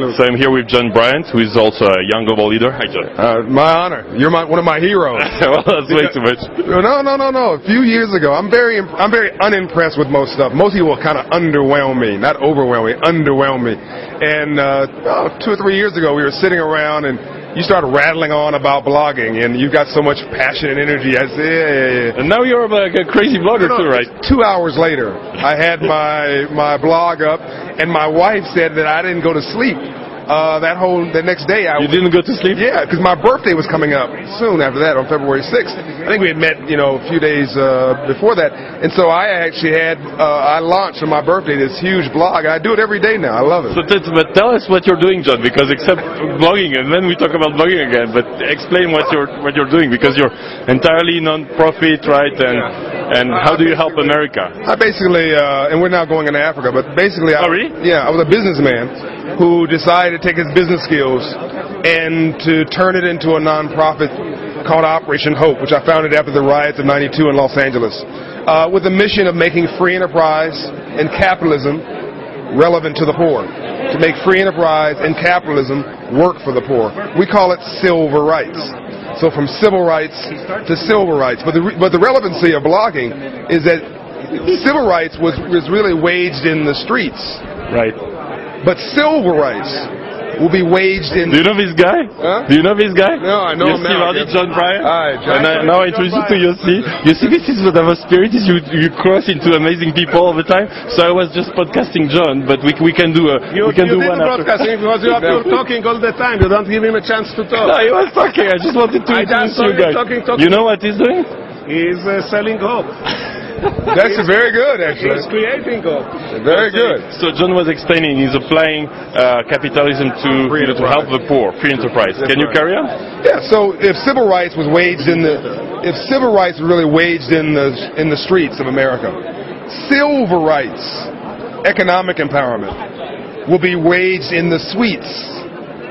So I'm here with John Bryant, who is also a young global leader. Hi, John. My honor. You're one of my heroes. Well, that's way too much. No. A few years ago, I'm very unimpressed with most stuff. Most people kind of underwhelm me, not overwhelm me, underwhelm me. And 2 or 3 years ago, we were sitting around and you started rattling on about blogging, and you've got so much passion and energy. I said, yeah. And now you're like a crazy blogger too, right? 2 hours later, I had my blog up, and my wife said that I didn't go to sleep. The next day. You didn't go to sleep? Yeah, because my birthday was coming up soon after that, on February 6th. I think we had met, a few days before that. And so I actually I launched on my birthday this huge blog. I do it every day now. I love it. But tell us what you're doing, John, because except blogging, and then we talk about blogging again, but explain what you're doing, because you're entirely non-profit, right? And how do you help America? I basically, and we're now going into Africa, but basically, really? Yeah, I was a businessman who decided to take his business skills and to turn it into a nonprofit called Operation Hope, which I founded after the riots of '92 in Los Angeles, with the mission of making free enterprise and capitalism relevant to the poor, to make free enterprise and capitalism work for the poor. We call it civil rights. So from civil rights to silver rights. But the relevancy of blogging is that civil rights was really waged in the streets. Right. But silver rights will be waged in... Do you know this guy? Huh? Do you know this guy? No, I know him now. John Bryant? Hi, John. And now I introduce you to Yossi. You see, this is what our spirit is. You cross into amazing people all the time. So I was just podcasting John, but we can do one after. Broadcasting because you're talking all the time. You don't give him a chance to talk. No, he was talking. I just wanted to introduce you guys. Talking. You know what he's doing? He's selling hope. That's very good, actually. He's creating hope. Very good. So John was explaining he's applying capitalism to help the poor, free enterprise. Can you carry on? Yeah. So if civil rights was waged if civil rights were really waged in the streets of America, silver rights, economic empowerment, will be waged in the suites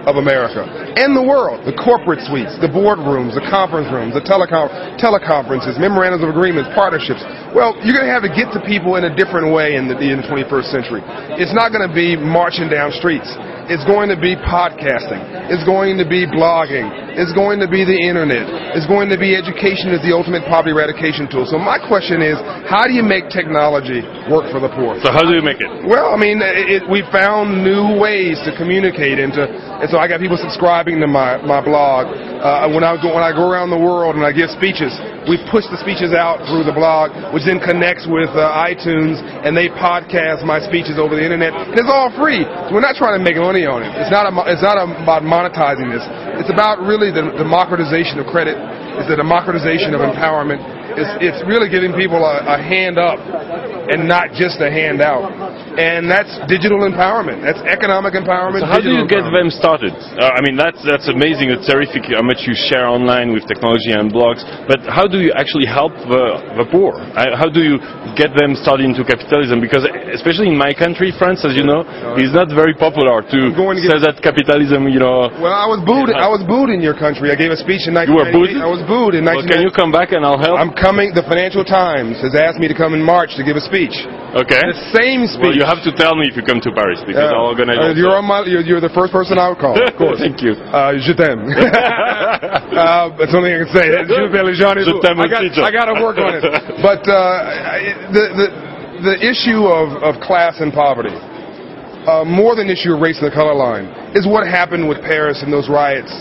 of America and the world, the corporate suites, the boardrooms, the conference rooms, the teleconferences, memorandums of agreements, partnerships. Well, you're going to have to get to people in a different way in the 21st century. It's not going to be marching down streets. It's going to be podcasting. It's going to be blogging. It's going to be the internet. It's going to be education as the ultimate poverty eradication tool. So my question is, how do you make technology work for the poor? So how do you make it? Well, I mean, we found new ways to communicate and so I got people subscribing to my blog. When I go around the world and I give speeches, we push the speeches out through the blog, which then connects with iTunes, and they podcast my speeches over the internet. And it's all free. So we're not trying to make money on it. It's not about monetizing this. It's about really the democratization of credit. It's the democratization of empowerment. It's really giving people a hand up and not just a hand out. And that's digital empowerment. That's economic empowerment. So how do you get them started? I mean, that's amazing. It's terrific how much you share online with technology and blogs. But how do you actually help the poor? How do you get them started into capitalism? Because especially in my country, France, as you know, it's not very popular to say that capitalism, Well, I was booed. I was booed in your country. I gave a speech in 1998. You were booed? I was booed in 1998. Well, can you come back and I'll help? I'm coming. The Financial Times has asked me to come in March to give a speech. Okay. The same speech. Well, you have to tell me if you come to Paris, because I'll organize it. You're the first person I would call, of course. Thank you. Je t'aime. That's the only thing I can say. I got to work on it. But the issue of class and poverty, more than the issue of race and the color line, is what happened with Paris and those riots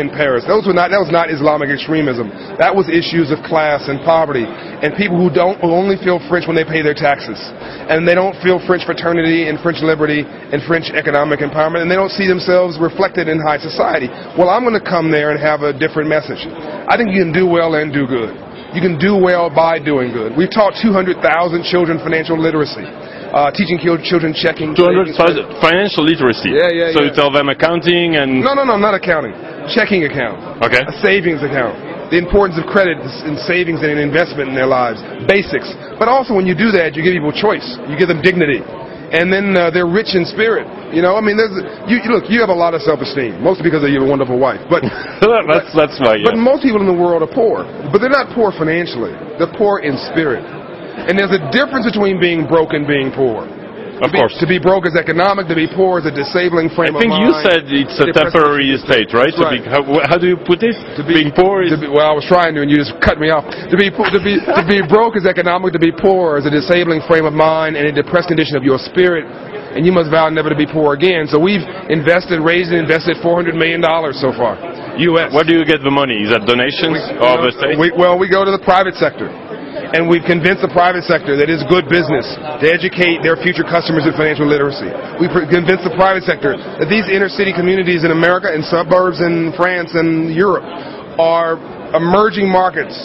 in Paris. That was not Islamic extremism. That was issues of class and poverty, and people who only feel French when they pay their taxes, and they don't feel French fraternity and French liberty and French economic empowerment, and they don't see themselves reflected in high society. Well, I'm going to come there and have a different message. I think you can do well and do good. You can do well by doing good. We've taught 200,000 children financial literacy. Teaching children checking. 200,000 financial literacy. Yeah. So you tell them accounting and... No, not accounting. Checking account. Okay. A savings account. The importance of credit and savings and investment in their lives. Basics. But also when you do that, you give people choice. You give them dignity. And then they're rich in spirit. I mean, look, you have a lot of self-esteem, mostly because of your wonderful wife. But that's why. Yeah. But most people in the world are poor. But they're not poor financially. They're poor in spirit. And there's a difference between being broke and being poor. Of course. To be broke is economic. To be poor is a disabling frame of mind. I think you said it's a temporary state, right? Right. How do you put it? Being poor is... well, I was trying to, and you just cut me off. To be broke is economic. To be poor is a disabling frame of mind and a depressed condition of your spirit. And you must vow never to be poor again. So we've raised and invested $400 million so far, U.S. Where do you get the money? Is that donations of the state? We go to the private sector. And we've convinced the private sector that it's good business to educate their future customers in financial literacy. We've convinced the private sector that these inner city communities in America and suburbs in France and Europe are emerging markets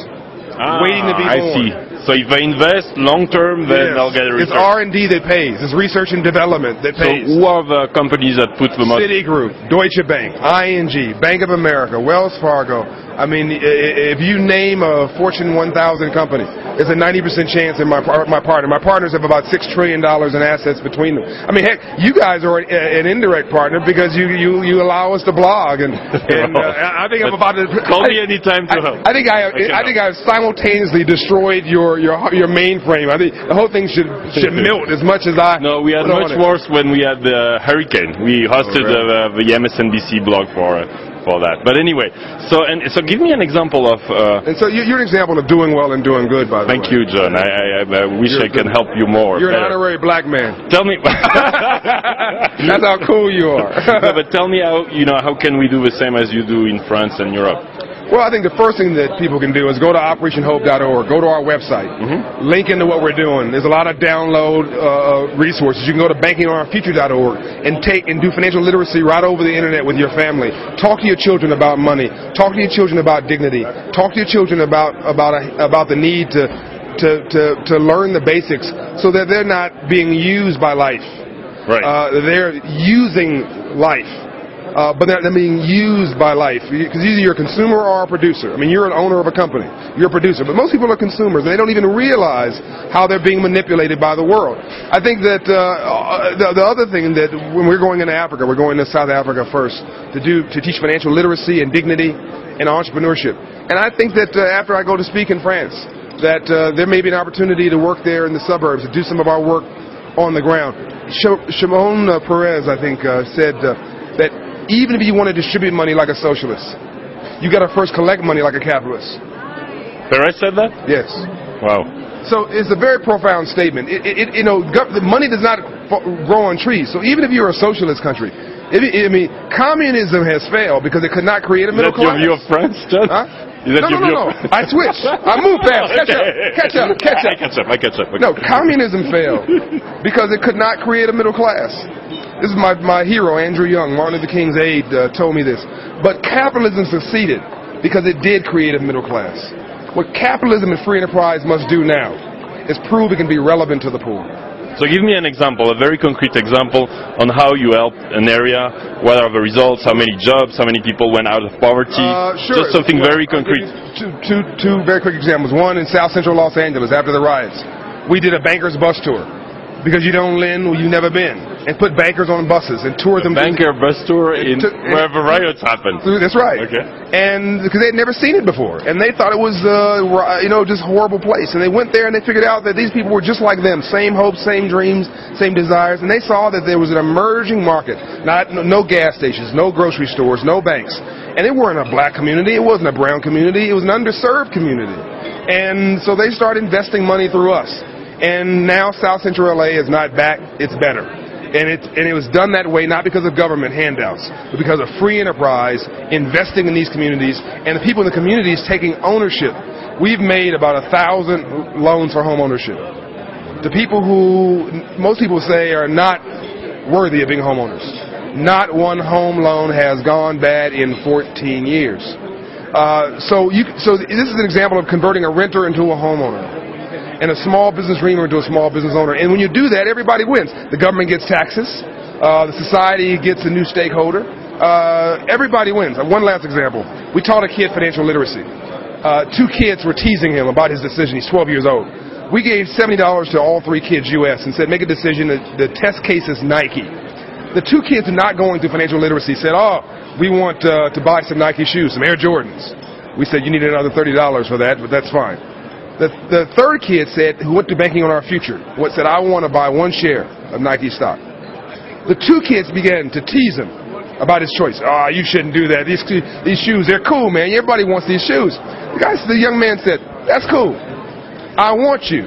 waiting to be born. I see. So if they invest long term, then they'll get a return. It's R&D that pays. It's research and development that pays. So who are the companies that put the money? Citigroup, Deutsche Bank, ING, Bank of America, Wells Fargo. I mean, if you name a Fortune 1000 company, there's a 90% chance in my partner. My partners have about $6 trillion in assets between them. I mean, heck, you guys are an indirect partner because you allow us to blog, and I think I'm about to call me anytime to help. I think I've simultaneously destroyed your mainframe. I think the whole thing should melt as much as I. No, we had much worse when we had the hurricane. We hosted the MSNBC blog for that. But anyway, so give me an example of... and so you're an example of doing well and doing good, by the way. Thank you, John. I wish I can help you more. You're an honorary black man. Tell me... That's how cool you are. No, but tell me how can we do the same as you do in France and Europe? Well, I think the first thing that people can do is go to operationhope.org, go to our website, link into what we're doing. There's a lot of download resources. You can go to bankingonourfuture.org and do financial literacy right over the internet with your family. Talk to your children about money. Talk to your children about dignity. Talk to your children about the need to learn the basics so that they're not being used by life. Right. They're using life. But they're being used by life, because either you're a consumer or a producer. I mean, you're an owner of a company. You're a producer. But most people are consumers, and they don't even realize how they're being manipulated by the world. I think that the other thing that when we're going into Africa, we're going to South Africa first to teach financial literacy and dignity and entrepreneurship. And I think that after I go to speak in France, that there may be an opportunity to work there in the suburbs, to do some of our work on the ground. Shimon Peres, I think, said that even if you want to distribute money like a socialist, you got to first collect money like a capitalist. Perez said that? Yes. Wow. So it's a very profound statement. The money does not grow on trees. So even if you're a socialist country, communism has failed because it could not create a middle class. Is that your view of France, John? Huh? No. I switched. I moved fast. Catch up. I catch up. Okay. No, communism failed because it could not create a middle class. This is my hero, Andrew Young, Martin Luther King's aide, told me this. But capitalism succeeded because it did create a middle class. What capitalism and free enterprise must do now is prove it can be relevant to the poor. So give me an example, a very concrete example on how you help an area, what are the results, how many jobs, how many people went out of poverty. Sure. Just something very concrete. Two very quick examples. One in South Central Los Angeles after the riots. We did a banker's bus tour. Because you don't lend where you've never been, and put bankers on buses and tour them. Banker bus tour where the riots happened. That's right. Okay. And because they'd never seen it before, and they thought it was just a horrible place, and they went there and they figured out that these people were just like them, same hopes, same dreams, same desires, and they saw that there was an emerging market, no gas stations, no grocery stores, no banks, and it weren't a black community, it wasn't a brown community, it was an underserved community, and so they started investing money through us. And now South Central LA is not back, it's better. And it was done that way not because of government handouts, but because of free enterprise investing in these communities and the people in the communities taking ownership. We've made about 1,000 loans for home ownership. The people who most people say are not worthy of being homeowners. Not one home loan has gone bad in 14 years. So this is an example of converting a renter into a homeowner, and a small business dreamer into a small business owner. And when you do that, everybody wins. The government gets taxes. The society gets a new stakeholder. Everybody wins. One last example. We taught a kid financial literacy. 2 kids were teasing him about his decision. He's 12 years old. We gave $70 to all 3 kids U.S. and said, make a decision. The test case is Nike. The 2 kids not going through financial literacy said, we want to buy some Nike shoes, some Air Jordans. We said, you need another $30 for that, but that's fine. The third kid said, who went to Banking on Our Future, said, I want to buy 1 share of Nike stock. The 2 kids began to tease him about his choice. Oh, you shouldn't do that. These shoes, they're cool, man. Everybody wants these shoes. The young man said, that's cool. I want you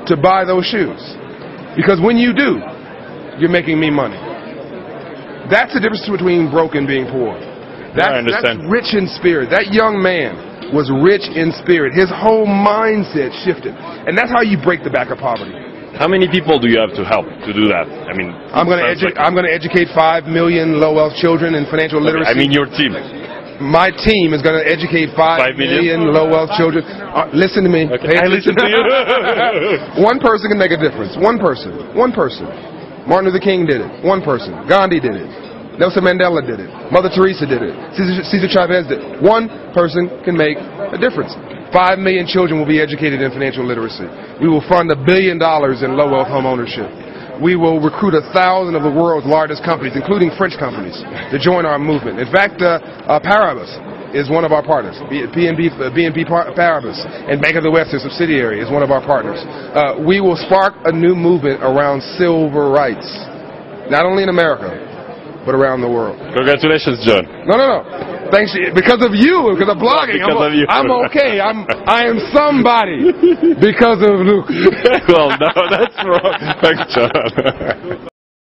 to buy those shoes. Because when you do, you're making me money. That's the difference between broke and being poor. That's rich in spirit. That young man was rich in spirit. His whole mindset shifted. And that's how you break the back of poverty. How many people do you have to help to do that? I mean, I'm going to educate 5 million low-wealth children in financial literacy. I mean your team. My team is going to educate 5 million low-wealth children. Listen to me. Okay. I listen to you. One person can make a difference. One person. One person. Martin Luther King did it. One person. Gandhi did it. Nelson Mandela did it. Mother Teresa did it. Cesar Chavez did it. One person can make a difference. 5 million children will be educated in financial literacy. We will fund $1 billion in low-wealth home ownership. We will recruit 1,000 of the world's largest companies, including French companies, to join our movement. In fact, Paribas is one of our partners. BNP Paribas and Bank of the West, their subsidiary, is one of our partners. We will spark a new movement around civil rights, not only in America, but around the world. Congratulations, John. No. Thanks. Because of you, because of blogging. I'm okay. I am somebody because of Luke. Well, no, that's wrong. Thanks, John.